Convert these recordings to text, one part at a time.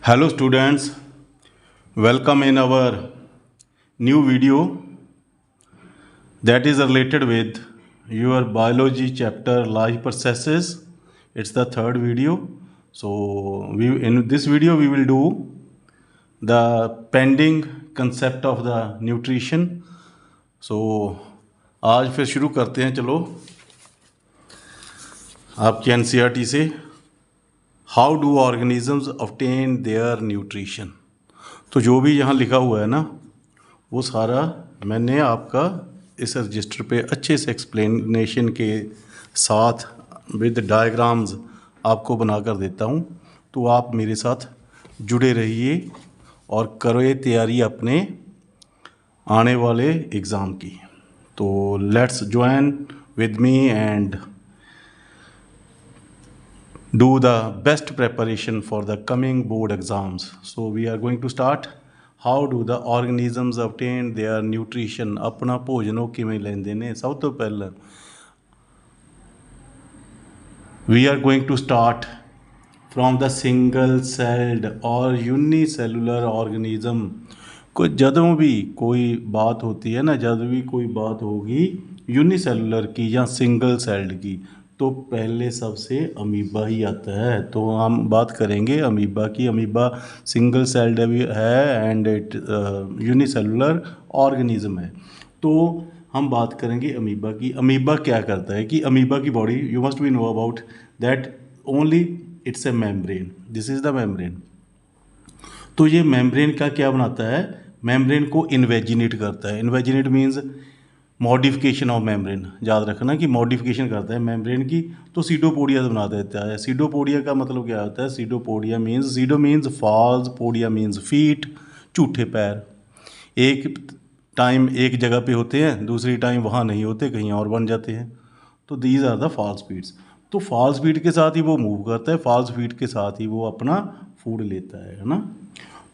Hello students, welcome in our new video that is related with your biology chapter life processes. It's the third video. So in this video we will do the pending concept of the nutrition. So आज फिर शुरू करते हैं, चलो आपकी NCERT से how do organisms obtain their nutrition. तो जो भी यहाँ लिखा हुआ है ना, वो सारा मैंने आपका इस रजिस्टर पे अच्छे से एक्सप्लेनेशन के साथ विद डायग्राम्स आपको बना कर देता हूँ। तो आप मेरे साथ जुड़े रहिए और करो तैयारी अपने आने वाले एग्ज़ाम की। तो let's join with me and do the best preparation for the coming board exams. So we are going to start. How do the organisms obtain their nutrition? अपना भोजन वो किवें लेंदे ने? सब तो पहले we are going to start from the single celled or unicellular organism. को जदों भी कोई बात होती है ना, जब भी कोई बात होगी यूनिसेलुलर की या सिंगल सेल्ड की, तो पहले सबसे अमीबा ही आता है। तो हम बात करेंगे अमीबा की। अमीबा सिंगल सेल्ड भी है एंड इट यूनिसेलुलर ऑर्गेनिज्म है। तो हम बात करेंगे अमीबा की। अमीबा क्या करता है कि अमीबा की body, you must be know about that only it's a membrane, this is the membrane. तो ये मेम्ब्रेन का क्या बनाता है? मेम्ब्रेन को इन्वेजिनेट करता है। Invaginate means modification of membrane. याद रखना कि मॉडिफिकेशन करता है मेम्ब्रेन की। तो सीडोपोडिया बना देता है। सीडोपोडिया का मतलब क्या होता है? Pseudopodia means, pseudo means false, podia means feet, झूठे पैर। एक टाइम एक जगह पे होते हैं, दूसरी टाइम वहाँ नहीं होते, कहीं और बन जाते हैं। तो these are the false feets. तो फॉल्स फीट के साथ ही वो मूव करता है, फॉल्स फीट के साथ ही वो अपना फूड लेता है ना।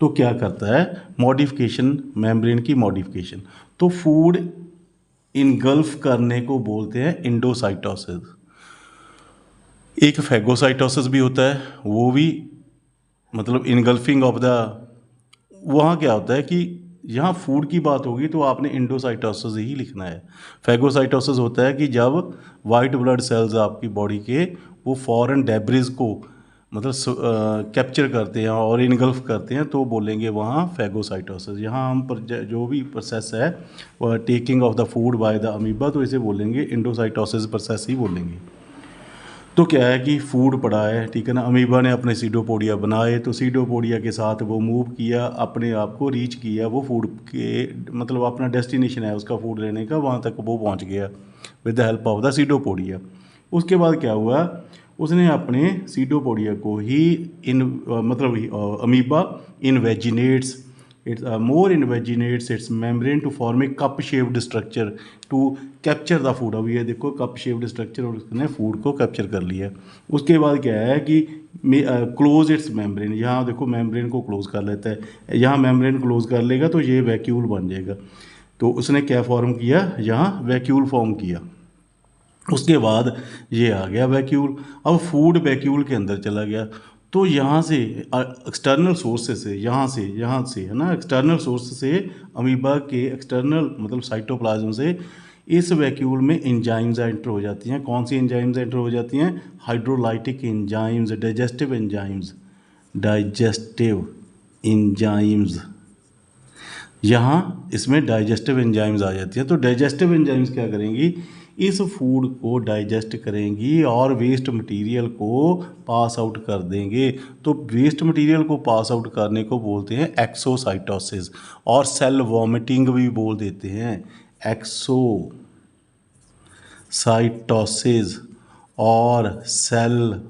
तो क्या करता है? मॉडिफिकेशन, मेम्ब्रेन की मॉडिफिकेशन। तो फूड इनगल्फ करने को बोलते हैं इंडोसाइटोसिस। एक फैगोसाइटोसिस भी होता है, वो भी मतलब इनगल्फिंग ऑफ द। वहाँ क्या होता है कि यहाँ फूड की बात होगी तो आपने इंडोसाइटोसिस ही लिखना है। फैगोसाइटोसिस होता है कि जब वाइट ब्लड सेल्स आपकी बॉडी के वो फॉरेन डेब्रिज को मतलब कैप्चर करते हैं और इनगल्फ करते हैं, तो बोलेंगे वहाँ फैगोसाइटोसिस। यहाँ हम पर जो भी प्रोसेस है वह taking of the food by the amoeba, तो इसे बोलेंगे इंडोसाइटोसिस प्रोसेस ही बोलेंगे। तो क्या है कि फूड पड़ा है, ठीक है ना। अमीबा ने अपने सीडोपोडिया बनाए, तो सीडोपोडिया के साथ वो मूव किया, अपने आप को रीच किया, वो फूड के मतलब अपना डेस्टिनेशन है उसका फूड लेने का, वहाँ तक वो पहुँच गया with the help of the pseudopodia. उसके बाद क्या हुआ? उसने अपने सीडोपोडिया को ही मतलब amoeba invaginates its more invaginates its membrane to form a cup shaped structure to capture the food. अब ये देखो कप शेप्ड स्ट्रक्चर, और उसने फूड को कैप्चर कर लिया। उसके बाद क्या है कि क्लोज इट्स मेम्ब्रेन। यहाँ देखो मेम्ब्रेन को क्लोज कर लेता है। यहाँ मेम्ब्रेन क्लोज कर लेगा तो ये वैक्यूल बन जाएगा। तो उसने क्या फॉर्म किया? यहाँ वैक्यूल फॉर्म किया। उसके बाद ये आ गया वैक्यूल। अब फूड वैक्यूल के अंदर चला गया। तो यहाँ से एक्सटर्नल सोर्स से, यहाँ से है ना, एक्सटर्नल सोर्स से अमीबा के एक्सटर्नल मतलब साइटोप्लाज्म से इस वैक्यूल में एंजाइम्स एंटर हो जाती हैं। कौन सी एंजाइम्स एंटर हो जाती हैं? Hydrolytic enzymes, digestive enzymes, digestive enzymes. यहाँ इसमें डाइजेस्टिव एंजाइम्स आ जाती हैं। तो डाइजेस्टिव एंजाइम्स क्या करेंगी? इस फूड को डाइजेस्ट करेंगी और वेस्ट मटेरियल को पास आउट कर देंगे। तो वेस्ट मटेरियल को पास आउट करने को बोलते हैं एक्सोसाइटोसिस, और सेल वॉमिटिंग भी बोल देते हैं एक्सोसाइटोसिस, और सेल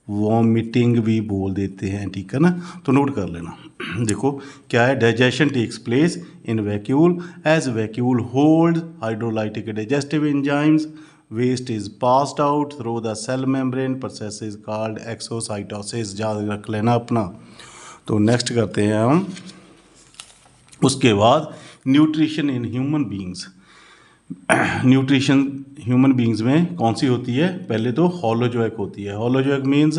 वॉमिटिंग भी बोल देते हैं, ठीक है ना। तो नोट कर लेना। देखो क्या है? Digestion takes place in vacuole as vacuole hold hydrolytic digestive enzymes, waste is passed out through the cell membrane, process is called exocytosis. याद रख लेना अपना। तो नेक्स्ट करते हैं हम। उसके बाद nutrition in human beings. Nutrition human beings में कौन सी होती है? पहले तो होलोजोइक होती है। होलोजोइक मीन्स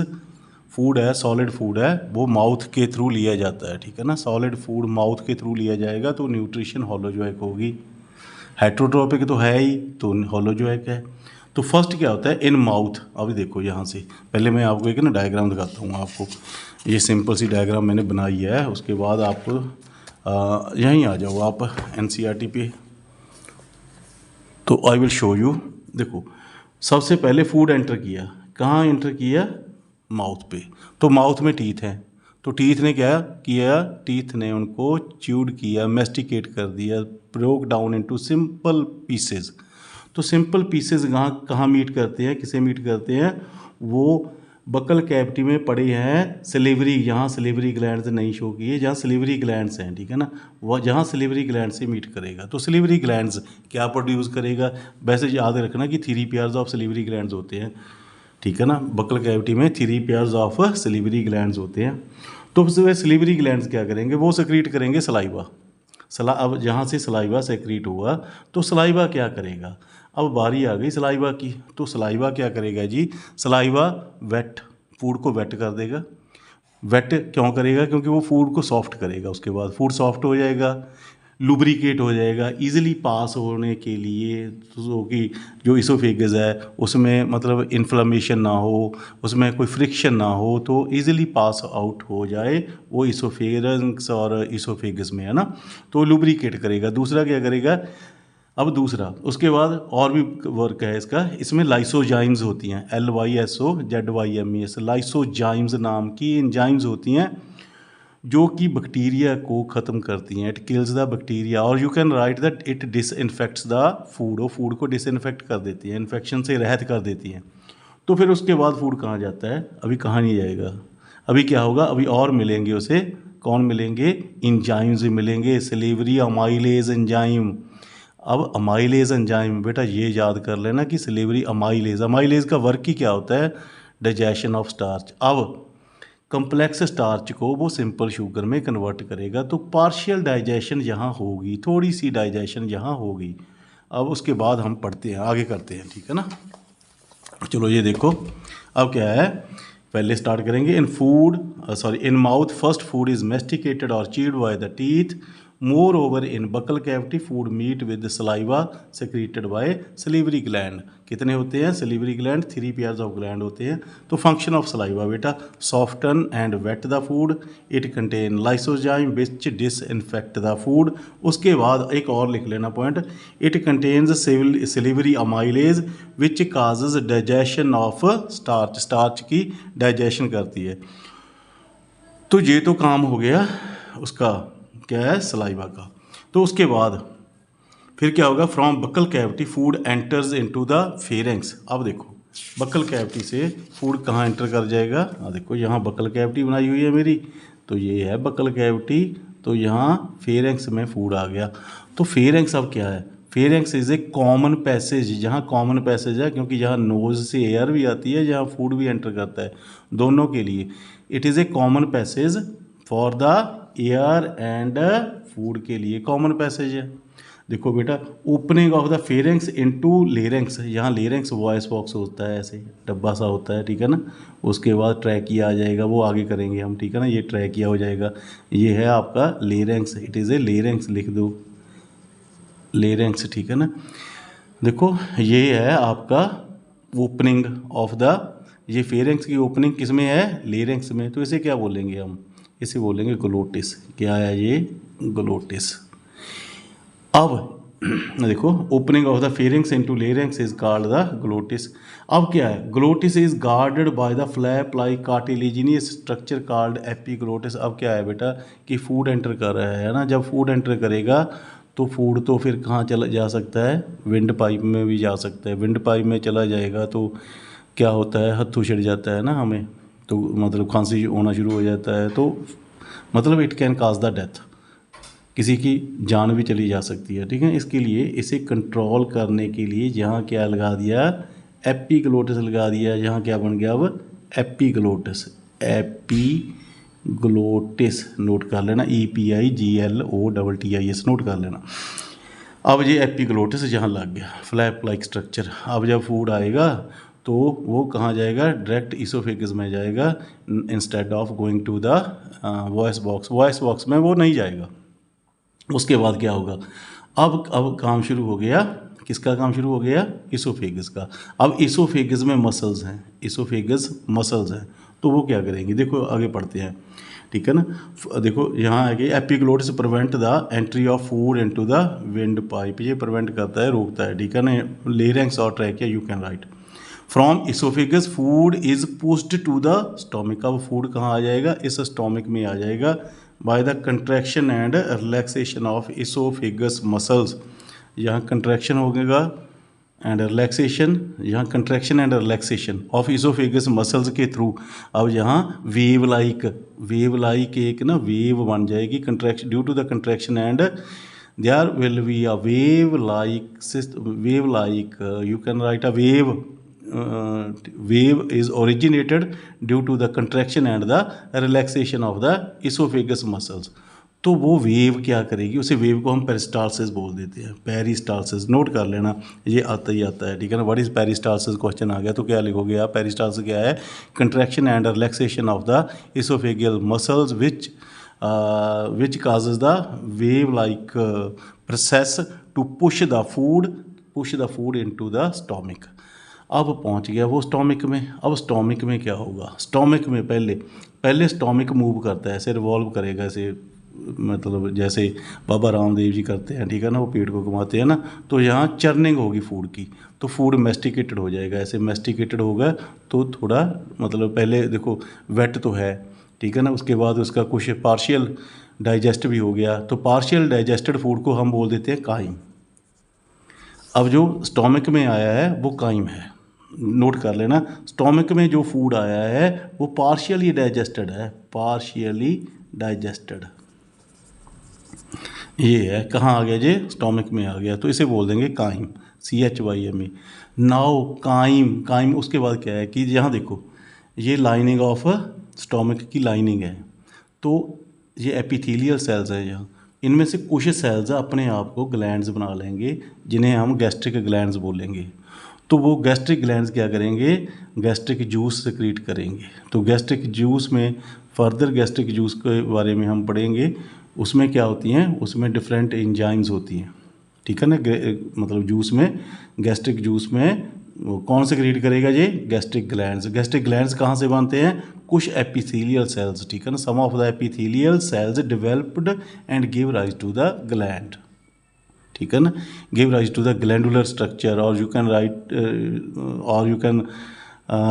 फूड है, सॉलिड फूड है, वो माउथ के थ्रू लिया जाता है, ठीक है ना। सॉलिड फूड माउथ के थ्रू लिया जाएगा तो न्यूट्रिशन होलोजोइक होगी। हेट्रोट्रोपिक तो है ही, तो होलोजोइक है। तो फर्स्ट क्या होता है इन माउथ। अभी देखो यहाँ से पहले मैं आपको एक ना डायग्राम दिखाता हूँ आपको। ये सिंपल सी डायग्राम मैंने बनाई है, उसके बाद आपको यहीं आ जाओ आप एनसीईआरटी पे, तो आई विल शो यू। देखो सबसे पहले फूड एंटर किया, कहाँ एंटर किया, माउथ पे। तो माउथ में टीथ हैं, तो टीथ ने क्या किया, टीथ ने उनको च्यूड किया, मेस्टिकेट कर दिया, broke down into simple pieces. तो सिंपल पीसेस कहाँ मीट करते हैं, किसे मीट करते हैं, वो बकल कैविटी में पड़े हैं सलेवरी, यहाँ सलेवरी ग्लैंड्स नहीं शो किए, जहाँ सलेवरी ग्लैंड्स हैं, ठीक है ना, वह जहाँ सलेवरी ग्लैंड से मीट करेगा। तो सलेवरी ग्लैंड्स क्या प्रोड्यूस करेगा, वैसे याद रखना कि 3 पेयर्स ऑफ सलेवरी ग्लैंड्स होते हैं, ठीक है ना। बकल कैविटी में 3 पेयर्स ऑफ सलेवरी ग्लैंड्स होते हैं। तो उसमें सलेवरी ग्लैंड्स क्या करेंगे, वो सेक्रीट करेंगे सलाइवा। अब जहाँ से सलाइवा सेक्रीट हुआ तो सलाइवा क्या करेगा, अब बारी आ गई सलाइवा की। तो सलाइवा क्या करेगा जी, सलाइवा वेट, फूड को वेट कर देगा। वेट क्यों करेगा, क्योंकि वो फूड को सॉफ्ट करेगा, उसके बाद फूड सॉफ्ट हो जाएगा, लुब्रिकेट हो जाएगा, इजीली पास होने के लिए, तो कि जो इसोफेगस है उसमें मतलब इन्फ्लेमेशन ना हो, उसमें कोई फ्रिक्शन ना हो, तो इजीली पास आउट हो जाए वो इसोफेरेंक्स और इसोफेगस में, है ना। तो लुब्रिकेट करेगा। दूसरा क्या करेगा, अब दूसरा उसके बाद और भी वर्क है इसका, इसमें लाइसोजाइम्स होती हैं, LYSOZYMES, लाइसोजाइम्स नाम की एंजाइम्स होती हैं जो कि बैक्टीरिया को ख़त्म करती हैं। इट किल्स द बैक्टीरिया, और you can write that it disinfects the food, वो फूड को डिसइनफेक्ट कर देती हैं, इन्फेक्शन से रहित कर देती हैं। तो फिर उसके बाद फूड कहाँ जाता है, अभी कहाँ नहीं जाएगा, अभी क्या होगा, अभी और मिलेंगे उसे, कौन मिलेंगे, एंजाइम्स मिलेंगे, सलेवरी अमाइलेज एंजाइम। अब अमाइलेज एंजाइम बेटा ये याद कर लेना कि सलेवरी अमाइलेज, अमाइलेज का वर्क ही क्या होता है, डाइजेशन ऑफ स्टार्च। अब कम्प्लेक्स स्टार्च को वो सिंपल शुगर में कन्वर्ट करेगा, तो पार्शियल डाइजेशन यहाँ होगी, थोड़ी सी डाइजेशन यहाँ होगी। अब उसके बाद हम पढ़ते हैं, आगे करते हैं, ठीक है ना। चलो ये देखो अब क्या है, पहले स्टार्ट करेंगे। In mouth first food is masticated और chewed by the teeth. Moreover in buccal cavity food meet with saliva secreted by salivary gland. कितने होते हैं salivary gland, 3 pairs of gland होते हैं। तो फंक्शन ऑफ सलाइवा बेटा, soften and wet the food, it contain lysozyme which disinfect the food. उसके बाद एक और लिख लेना point, it contains salivary amylase which causes digestion of starch, starch की डाइजेशन करती है। तो ये तो काम हो गया उसका, क्या है, सलाइवा का। तो उसके बाद फिर क्या होगा, from buckle cavity food enters into the pharynx. अब देखो बकल कैविटी से फूड कहाँ एंटर कर जाएगा, देखो यहाँ बकल कैविटी बनाई हुई है मेरी, तो ये है बकल कैविटी, तो यहाँ फेरेंक्स में फूड आ गया। तो फेरेंक्स अब क्या है, pharynx is a common passage, जहाँ कॉमन पैसेज है क्योंकि जहाँ नोज से एयर भी आती है, जहाँ फूड भी एंटर करता है, दोनों के लिए it is a common passage for the air and food के लिए कॉमन पैसेज है। देखो बेटा, opening of the pharynx into larynx, यहाँ लेरेंक्स वॉइस बॉक्स होता है, ऐसे डब्बा सा होता है, ठीक है ना। उसके बाद ट्रैकिया आ जाएगा, वो आगे करेंगे हम, ठीक है ना। ये ट्रैकिया हो जाएगा, ये है आपका larynx, it is A larynx, लिख दो लेरेंक्स, ठीक है ना। देखो ये है आपका ओपनिंग ऑफ द, ये फेरेंक्स की ओपनिंग किस में है, लेरेंक्स में। तो इसे क्या बोलेंगे हम, इसे बोलेंगे ग्लोटिस। क्या है ये, ग्लोटिस। अब देखो opening of the pharynx into larynx is called the glottis. अब क्या है, glottis is guarded by the flap like cartilaginous structure called epiglottis. अब क्या है बेटा कि फूड एंटर कर रहा है ना, जब फूड एंटर करेगा तो फूड तो फिर कहाँ चला जा सकता है, विंड पाइप में भी जा सकता है। विंड पाइप में चला जाएगा तो क्या होता है, हत्थू छिड़ जाता है ना हमें, तो मतलब खांसी होना शुरू हो जाता है, तो मतलब it can cause the death, किसी की जान भी चली जा सकती है, ठीक है। इसके लिए इसे कंट्रोल करने के लिए यहाँ क्या लगा दिया, एपिग्लोटिस लगा दिया। यहाँ क्या बन गया अब, एपिग्लोटिस, एपिग्लोटिस नोट कर लेना, EPIGLOTTIS नोट कर लेना। अब ये एपिग्लोटिस यहाँ लग गया, फ्लैप लाइक स्ट्रक्चर। अब जब फूड आएगा तो वो कहाँ जाएगा, डायरेक्ट इसोफेगस में जाएगा instead of going to the voice box. Voice box में वो नहीं जाएगा। उसके बाद क्या होगा, अब काम शुरू हो गया, किसका काम शुरू हो गया, इसोफेगस का। अब इसोफेगस में मसल्स हैं, इसोफेगस मसल्स हैं, तो वो क्या करेंगे, देखो आगे पढ़ते हैं, ठीक है ना। देखो यहाँ आगे epiglottis prevent the entry of food into the wind pipe, ये प्रिवेंट करता है, रोकता है, ठीक है ना। लेरिंग्स और trachea you can write. From oesophagus food is pushed to the stomach, अब फूड कहाँ आ जाएगा, इस स्टोमिक में आ जाएगा by the contraction and relaxation of oesophagus muscles. यहाँ कंट्रैक्शन होगा एंड रिलैक्सेशन, यहाँ contraction and relaxation of oesophagus muscles के थ्रू। अब यहाँ वेव लाइक एक ना वेव बन जाएगी, contraction due to the contraction and there will be a wave like you can write a wave is originated due to the contraction and the relaxation of the esophagus muscles। तो वो wave क्या करेगी, उसे wave को हम peristalsis बोल देते हैं, पेरिस्टालसिस, नोट कर लेना, ये आता ही आता है, ठीक है ना। व्हाट इज पेरिस्टालसिस क्वेश्चन आ गया तो क्या लिखोगे आप, पेरिस्टालसिस क्या है, contraction and relaxation of the oesophageal muscles which causes the wave like process to push the food into the stomach। अब पहुंच गया वो स्टोमिक में। अब स्टोमिक में क्या होगा, स्टोमिक में पहले स्टोमिक मूव करता है, ऐसे रिवॉल्व करेगा, ऐसे मतलब जैसे बाबा रामदेव जी करते हैं, ठीक है ना, वो पेट को घुमाते हैं ना, तो यहाँ चर्निंग होगी फूड की, तो फूड मेस्टिकेटेड हो जाएगा, ऐसे मेस्टिकेटेड होगा तो थोड़ा मतलब पहले देखो वेट तो है, ठीक है ना, उसके बाद उसका कुछ पार्शियल डाइजेस्ट भी हो गया, तो पार्शियल डाइजेस्टेड फूड को हम बोल देते हैं काइम। अब जो स्टोमिक में आया है वो काइम है, नोट कर लेना। स्टोमिक में जो फूड आया है वो पार्शियली डाइजेस्टेड है, पार्शियली डाइजेस्टेड, ये है, कहाँ आ गया जी, स्टोमिक में आ गया, तो इसे बोल देंगे काइम, CHYME। नाउ काइम उसके बाद क्या है कि यहाँ देखो ये लाइनिंग ऑफ स्टोमिक की लाइनिंग है, तो ये एपिथेलियल सेल्स हैं यहाँ, इनमें से कुछ सेल्स अपने आप को ग्लैंड्स बना लेंगे जिन्हें हम गैस्ट्रिक ग्लैंड्स बोलेंगे। तो वो गैस्ट्रिक ग्लैंड्स क्या करेंगे, गैस्ट्रिक जूस सिक्रीट करेंगे। तो गैस्ट्रिक जूस में फर्दर गैस्ट्रिक जूस के बारे में हम पढ़ेंगे, उसमें क्या होती हैं, उसमें डिफरेंट एंजाइम्स होती हैं, ठीक है ना। मतलब जूस में, गैस्ट्रिक जूस में वो कौन सिक्रीट करेगा ये, गैस्ट्रिक ग्लैंड्स कहाँ से बनते हैं, कुछ एपिथेलियल सेल्स, ठीक है ना। Some of the epithelial cells developed and give rise to the gland, ठीक है ना, give rise to the glandular structure, और you can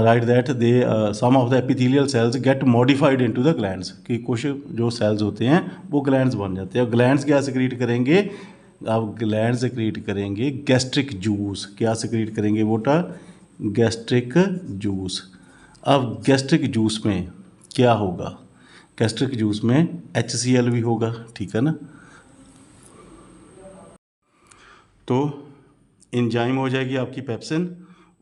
write that they some of the epithelial cells get modified into the glands, कि कुछ जो sales होते हैं वो ग्लैंड्स बन जाते हैं। ग्लैंड्स क्या सिक्रीट करेंगे, अब ग्लैंड सिक्रीट करेंगे गैस्ट्रिक जूस, क्या सिक्रीट करेंगे बेटा, गैस्ट्रिक जूस। अब गैस्ट्रिक जूस में क्या होगा, गैस्ट्रिक जूस में HCl भी होगा, ठीक है ना। तो एंजाइम हो जाएगी आपकी पेप्सिन,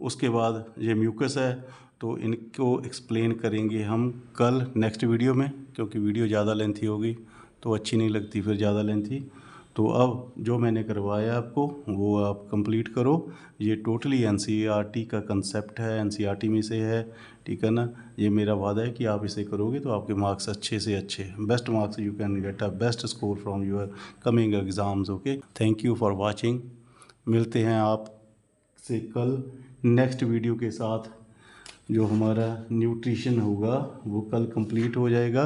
उसके बाद ये म्यूकस है, तो इनको एक्सप्लेन करेंगे हम कल नेक्स्ट वीडियो में, क्योंकि वीडियो ज़्यादा लेंथी होगी तो अच्छी नहीं लगती फिर ज़्यादा लेंथी। तो अब जो मैंने करवाया आपको वो आप कंप्लीट करो, ये टोटली NCERT का कंसेप्ट है, NCERT में से है, ठीक है ना। ये मेरा वादा है कि आप इसे करोगे तो आपके मार्क्स अच्छे से अच्छे, best marks you can get a best score from your coming exams. Okay, thank you for watching. मिलते हैं आपसे कल नेक्स्ट वीडियो के साथ, जो हमारा न्यूट्रिशन होगा वो कल कंप्लीट हो जाएगा।